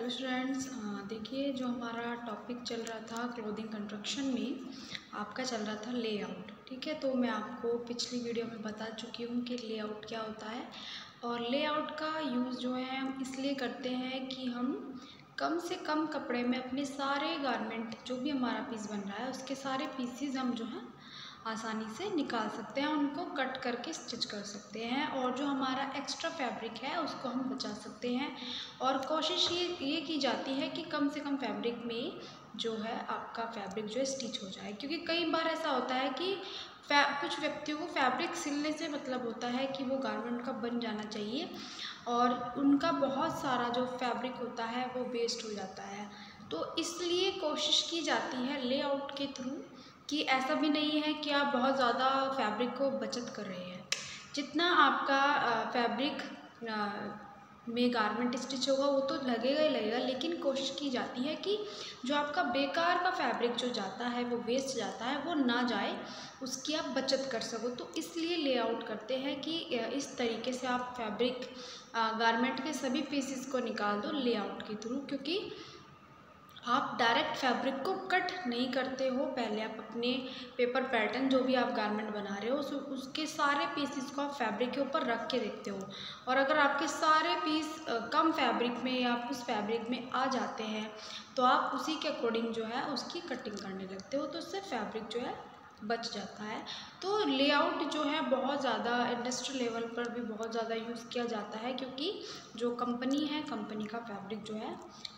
Hello students, देखिए जो हमारा टॉपिक चल रहा था क्लोथिंग कंस्ट्रक्शन में, आपका चल रहा था लेआउट। ठीक है, तो मैं आपको पिछली वीडियो में बता चुकी हूँ कि लेआउट क्या होता है। और लेआउट का यूज़ जो है हम इसलिए करते हैं कि हम कम से कम कपड़े में अपने सारे गारमेंट, जो भी हमारा पीस बन रहा है उसके सारे पीसीज हम जो हैं आसानी से निकाल सकते हैं, उनको कट करके स्टिच कर सकते हैं और जो हमारा एक्स्ट्रा फैब्रिक है उसको हम बचा सकते हैं। और कोशिश ये की जाती है कि कम से कम फैब्रिक में जो है आपका फैब्रिक जो है स्टिच हो जाए, क्योंकि कई बार ऐसा होता है कि कुछ व्यक्तियों को फैब्रिक सिलने से मतलब होता है कि वो गारमेंट का बन जाना चाहिए और उनका बहुत सारा जो फैब्रिक होता है वो वेस्ट हो जाता है। तो इसलिए कोशिश की जाती है लेआउट के थ्रू कि ऐसा भी नहीं है कि आप बहुत ज़्यादा फैब्रिक को बचत कर रहे हैं। जितना आपका फैब्रिक में गारमेंट स्टिच होगा वो तो लगेगा ही लगेगा, लेकिन कोशिश की जाती है कि जो आपका बेकार का फैब्रिक जो जाता है, वो वेस्ट जाता है, वो ना जाए, उसकी आप बचत कर सको। तो इसलिए लेआउट करते हैं कि इस तरीके से आप फैब्रिक गारमेंट के सभी पीसेस को निकाल दो लेआउट के थ्रू, क्योंकि आप डायरेक्ट फैब्रिक को कट नहीं करते हो। पहले आप अपने पेपर पैटर्न जो भी आप गारमेंट बना रहे हो उसके सारे पीसेस को आप फैब्रिक के ऊपर रख के देखते हो, और अगर आपके सारे पीस कम फैब्रिक में या उस फैब्रिक में आ जाते हैं तो आप उसी के अकॉर्डिंग जो है उसकी कटिंग करने लगते हो, तो उससे फैब्रिक जो है बच जाता है। तो लेआउट जो है बहुत ज़्यादा इंडस्ट्री लेवल पर भी बहुत ज़्यादा यूज़ किया जाता है, क्योंकि जो कंपनी है, कंपनी का फैब्रिक जो है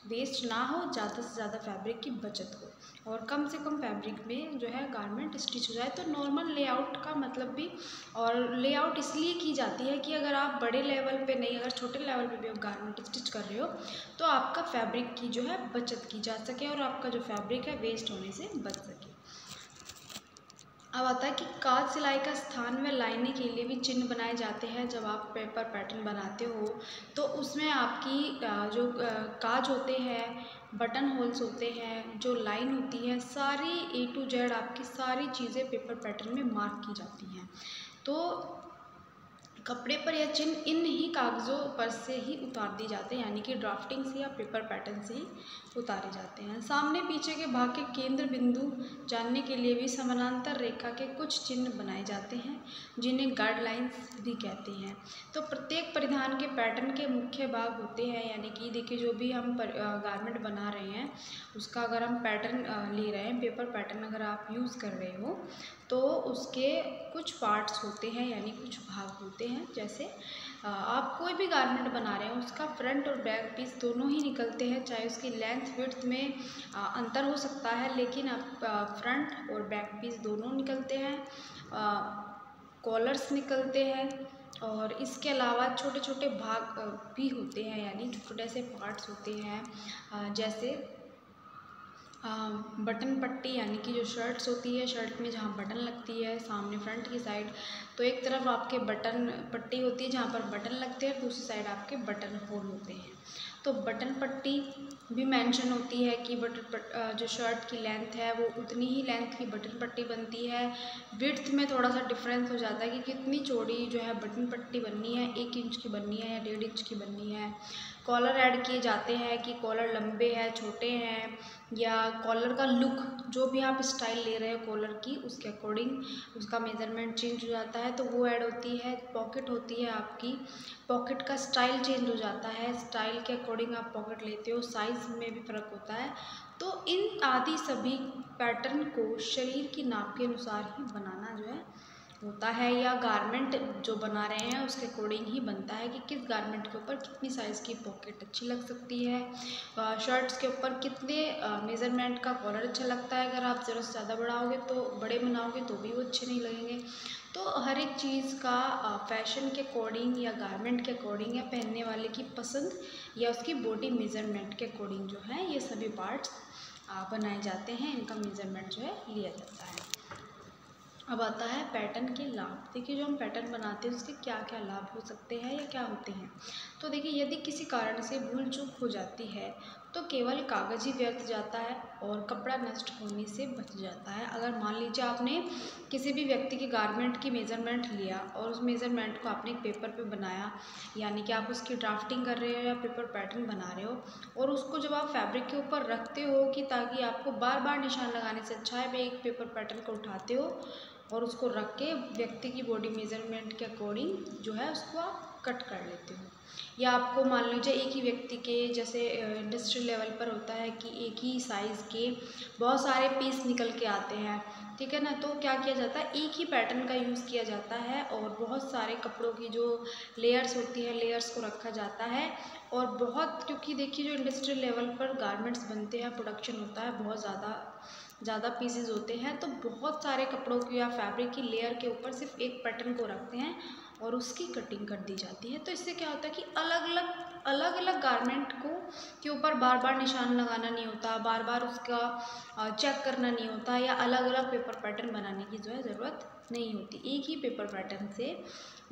वेस्ट ना हो, ज़्यादा से ज़्यादा फैब्रिक की बचत हो और कम से कम फैब्रिक में जो है गारमेंट स्टिच हो जाए। तो नॉर्मल लेआउट का मतलब भी, और लेआउट इसलिए की जाती है कि अगर आप बड़े लेवल पे नहीं, अगर छोटे लेवल पे भी आप गारमेंट स्टिच कर रहे हो तो आपका फैब्रिक की जो है बचत की जा सके और आपका जो फैब्रिक है वेस्ट होने से बच सके। अब आता है कि काज सिलाई का स्थान में लाने के लिए भी चिन्ह बनाए जाते हैं। जब आप पेपर पैटर्न बनाते हो तो उसमें आपकी जो काज होते हैं, बटन होल्स होते हैं, जो लाइन होती है, सारी A to Z आपकी सारी चीज़ें पेपर पैटर्न में मार्क की जाती हैं। तो कपड़े पर यह चिन्ह इन ही कागज़ों पर से ही उतार दिए जाते हैं, यानी कि ड्राफ्टिंग से या पेपर पैटर्न से ही उतारे जाते हैं। सामने पीछे के भाग के केंद्र बिंदु जानने के लिए भी समानांतर रेखा के कुछ चिन्ह बनाए जाते हैं, जिन्हें गाइडलाइंस भी कहते हैं। तो प्रत्येक परिधान के पैटर्न के मुख्य भाग होते हैं, यानी कि देखिए जो भी हम गारमेंट बना रहे हैं उसका अगर हम पैटर्न ले रहे हैं, पेपर पैटर्न अगर आप यूज़ कर रहे हो तो उसके कुछ पार्ट्स होते हैं, यानी कुछ भाग होते हैं। जैसे आप कोई भी गारमेंट बना रहे हो उसका फ्रंट और बैक पीस दोनों ही निकलते हैं, चाहे उसकी लेंथ विड्थ में अंतर हो सकता है, लेकिन आप फ्रंट और बैक पीस दोनों निकलते हैं। कॉलर्स निकलते हैं और इसके अलावा छोटे छोटे भाग भी होते हैं, यानी छोटे छोटे से पार्ट्स होते हैं। जैसे बटन पट्टी, यानी कि जो शर्ट्स होती है, शर्ट में जहाँ बटन लगती है सामने फ्रंट की साइड, तो एक तरफ आपके बटन पट्टी होती है जहाँ पर बटन लगते हैं, दूसरी साइड आपके बटन होल होते हैं। तो बटन पट्टी भी मेंशन होती है कि जो शर्ट की लेंथ है वो उतनी ही लेंथ की बटन पट्टी बनती है। विड्थ में थोड़ा सा डिफरेंस हो जाता है कि कितनी चौड़ी जो है बटन पट्टी बननी है, 1 इंच की बननी है या 1.5 इंच की बननी है। कॉलर ऐड किए जाते हैं कि कॉलर लंबे हैं, छोटे हैं, या कॉलर का लुक, जो भी आप स्टाइल ले रहे हो कॉलर की, उसके अकॉर्डिंग उसका मेज़रमेंट चेंज हो जाता है, तो वो ऐड होती है। पॉकेट होती है आपकी, पॉकेट का स्टाइल चेंज हो जाता है, स्टाइल के अकॉर्डिंग आप पॉकेट लेते हो, साइज़ में भी फ़र्क होता है। तो इन आदि सभी पैटर्न को शरीर की नाप के अनुसार ही बनाना जो है होता है, या गारमेंट जो बना रहे हैं उसके अकॉर्डिंग ही बनता है कि किस गारमेंट के ऊपर कितनी साइज़ की पॉकेट अच्छी लग सकती है, शर्ट्स के ऊपर कितने मेज़रमेंट का कॉलर अच्छा लगता है। अगर आप ज़रूरत से ज़्यादा बढ़ाओगे तो बड़े बनाओगे तो भी वो अच्छे नहीं लगेंगे। तो हर एक चीज़ का फैशन के अकॉर्डिंग या गारमेंट के अकॉर्डिंग या पहनने वाले की पसंद या उसकी बॉडी मेज़रमेंट के अकॉर्डिंग जो है ये सभी पार्ट्स बनाए जाते हैं, इनका मेज़रमेंट जो है लिया जाता है। अब आता है पैटर्न के लाभ। देखिए जो हम पैटर्न बनाते हैं उसके क्या क्या लाभ हो सकते हैं या क्या होते हैं। तो देखिए यदि किसी कारण से भूल चूक हो जाती है तो केवल कागज़ ही व्यर्थ जाता है और कपड़ा नष्ट होने से बच जाता है। अगर मान लीजिए आपने किसी भी व्यक्ति के गारमेंट की मेज़रमेंट लिया और उस मेज़रमेंट को आपने एक पेपर पे बनाया, यानी कि आप उसकी ड्राफ्टिंग कर रहे हो या पेपर पैटर्न बना रहे हो, और उसको जब आप फैब्रिक के ऊपर रखते हो कि ताकि आपको बार बार निशान लगाने से अच्छा है, एक पेपर पैटर्न को उठाते हो और उसको रख के व्यक्ति की बॉडी मेजरमेंट के अकॉर्डिंग जो है उसको आप कट कर लेते हो। या आपको मान लीजिए एक ही व्यक्ति के जैसे इंडस्ट्रियल लेवल पर होता है कि एक ही साइज़ के बहुत सारे पीस निकल के आते हैं, ठीक है ना। तो क्या किया जाता है, एक ही पैटर्न का यूज़ किया जाता है और बहुत सारे कपड़ों की जो लेयर्स होती है लेयर्स को रखा जाता है। और बहुत, क्योंकि देखिए जो इंडस्ट्रियल लेवल पर गारमेंट्स बनते हैं, प्रोडक्शन होता है, बहुत ज़्यादा पीसेज होते हैं, तो बहुत सारे कपड़ों की या फैब्रिक की लेयर के ऊपर सिर्फ एक पैटर्न को रखते हैं और उसकी कटिंग कर दी जाती है। तो इससे क्या होता है कि अलग अलग गारमेंट को के ऊपर बार बार निशान लगाना नहीं होता, बार बार उसका चेक करना नहीं होता, या अलग अलग पेपर पैटर्न बनाने की जो है ज़रूरत नहीं होती। एक ही पेपर पैटर्न से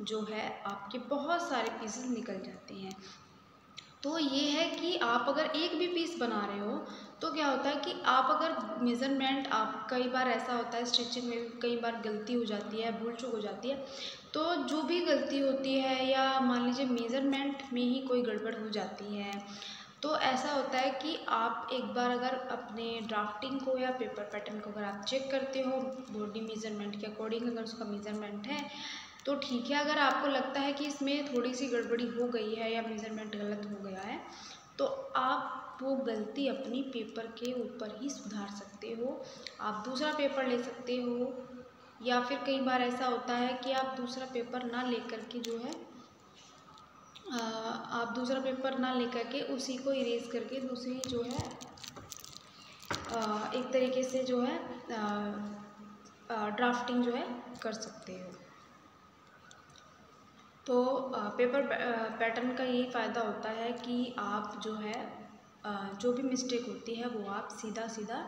जो है आपके बहुत सारे पीसेस निकल जाते हैं। तो ये है कि आप अगर एक भी पीस बना रहे हो तो क्या होता है कि आप अगर मेज़रमेंट, आप कई बार ऐसा होता है स्टिचिंग में भी कई बार गलती हो जाती है, भूल चूक हो जाती है, तो जो भी गलती होती है या मान लीजिए मेज़रमेंट में ही कोई गड़बड़ हो जाती है, तो ऐसा होता है कि आप एक बार अगर अपने ड्राफ्टिंग को या पेपर पैटर्न को अगर आप चेक करते हो बॉडी मेज़रमेंट के अकॉर्डिंग, अगर उसका मेज़रमेंट है तो ठीक है। अगर आपको लगता है कि इसमें थोड़ी सी गड़बड़ी हो गई है या मेज़रमेंट गलत हो गया है, तो आप वो गलती अपनी पेपर के ऊपर ही सुधार सकते हो। आप दूसरा पेपर ले सकते हो, या फिर कई बार ऐसा होता है कि आप दूसरा पेपर ना लेकर के जो है आप दूसरा पेपर ना लेकर के उसी को इरेज करके दूसरी जो है एक तरीके से जो है ड्राफ्टिंग जो है कर सकते हो। तो पेपर पैटर्न का यही फ़ायदा होता है कि आप जो है जो भी मिस्टेक होती है वो आप सीधा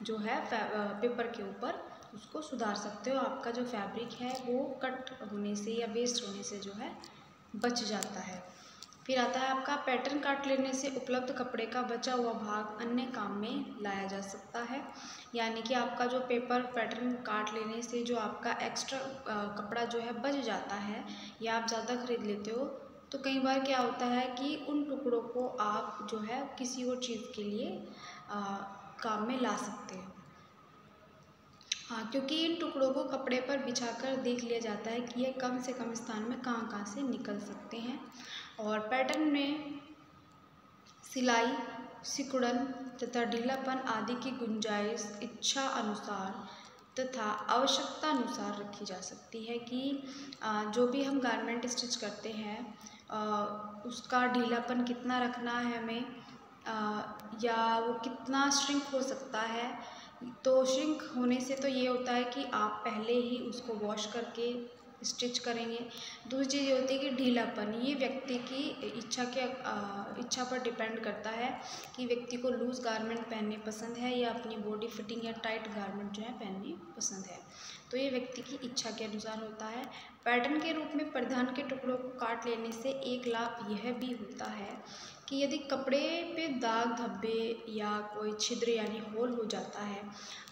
जो है पेपर के ऊपर उसको सुधार सकते हो। आपका जो फैब्रिक है वो कट होने से या वेस्ट होने से जो है बच जाता है। फिर आता है आपका पैटर्न काट लेने से उपलब्ध कपड़े का बचा हुआ भाग अन्य काम में लाया जा सकता है। यानी कि आपका जो पेपर पैटर्न काट लेने से जो आपका एक्स्ट्रा कपड़ा जो है बच जाता है या आप ज़्यादा खरीद लेते हो, तो कई बार क्या होता है कि उन टुकड़ों को आप जो है किसी और चीज़ के लिए काम में ला सकते हो। हाँ, क्योंकि इन टुकड़ों को कपड़े पर बिछाकर देख लिया जाता है कि ये कम से कम स्थान में कहाँ कहाँ से निकल सकते हैं। और पैटर्न में सिलाई, सिकुड़न तथा ढीलापन आदि की गुंजाइश इच्छा अनुसार तथा आवश्यकता अनुसार रखी जा सकती है कि जो भी हम गारमेंट स्टिच करते हैं उसका ढीलापन कितना रखना है हमें, या वो कितना श्रिंक हो सकता है। तो श्रिंक होने से तो ये होता है कि आप पहले ही उसको वॉश करके स्टिच करेंगे। दूसरी चीज़ ये होती है कि ढीलापन, ये व्यक्ति की इच्छा पर डिपेंड करता है कि व्यक्ति को लूज़ गारमेंट पहनने पसंद है या अपनी बॉडी फिटिंग या टाइट गारमेंट जो है पहनने पसंद है। तो ये व्यक्ति की इच्छा के अनुसार होता है। पैटर्न के रूप में परिधान के टुकड़ों को काट लेने से एक लाभ यह भी होता है कि यदि कपड़े पे दाग धब्बे या कोई छिद्र यानी होल हो जाता है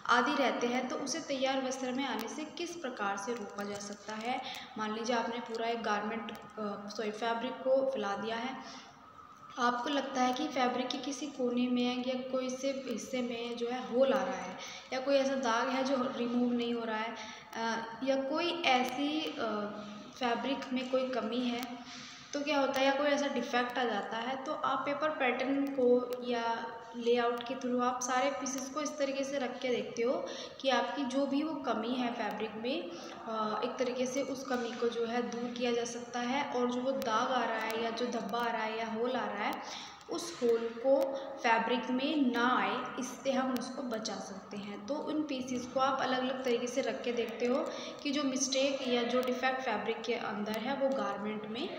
आदि रहते हैं तो उसे तैयार वस्त्र में आने से किस प्रकार से रोका जा सकता है। मान लीजिए आपने पूरा एक फैब्रिक को फैला दिया है, आपको लगता है कि फैब्रिक के किसी कोने में या कोई से हिस्से में जो है होल आ रहा है या कोई ऐसा दाग है जो रिमूव नहीं हो रहा है, या कोई ऐसी फैब्रिक में कोई कमी है, तो क्या होता है या कोई ऐसा डिफेक्ट आ जाता है, तो आप पेपर पैटर्न को या लेआउट के थ्रू आप सारे पीसेस को इस तरीके से रख के देखते हो कि आपकी जो भी वो कमी है फैब्रिक में एक तरीके से उस कमी को जो है दूर किया जा सकता है, और जो वो दाग आ रहा है या जो धब्बा आ रहा है या होल आ रहा है उस होल को फैब्रिक में ना आए, इससे हम उसको बचा सकते हैं। तो उन पीसीस को आप अलग अलग तरीके से रख के देखते हो कि जो मिस्टेक या जो डिफेक्ट फैब्रिक के अंदर है वो गारमेंट में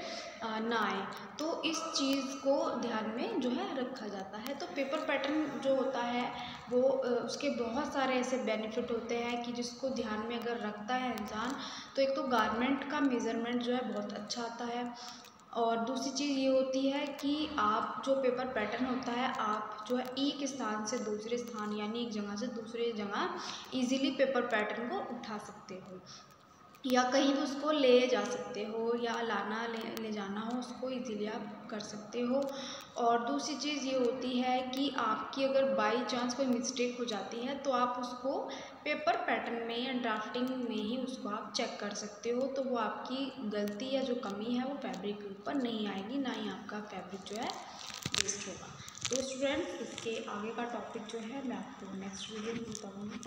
ना आए। तो इस चीज़ को ध्यान में जो है रखा जाता है। तो पेपर पैटर्न जो होता है वो उसके बहुत सारे ऐसे बेनिफिट होते हैं कि जिसको ध्यान में अगर रखता है इंसान, तो एक तो गारमेंट का मेज़रमेंट जो है बहुत अच्छा आता है, और दूसरी चीज़ ये होती है कि आप जो पेपर पैटर्न होता है आप जो है एक स्थान से दूसरे स्थान यानी एक जगह से दूसरे जगह इजीली पेपर पैटर्न को उठा सकते हो, या कहीं भी उसको ले जा सकते हो, या ले जाना हो उसको इजीली आप कर सकते हो। और दूसरी चीज़ ये होती है कि आपकी अगर बाई चांस कोई मिस्टेक हो जाती है तो आप उसको पेपर पैटर्न में या ड्राफ्टिंग में ही उसको आप चेक कर सकते हो। तो वो आपकी गलती या जो कमी है वो फैब्रिक के ऊपर नहीं आएगी, ना ही आपका फैब्रिक जो है वेस्ट होगा। तो स्टूडेंट्स, इसके आगे का टॉपिक जो है मैं आपको नेक्स्ट वीडियो में बताऊँगी।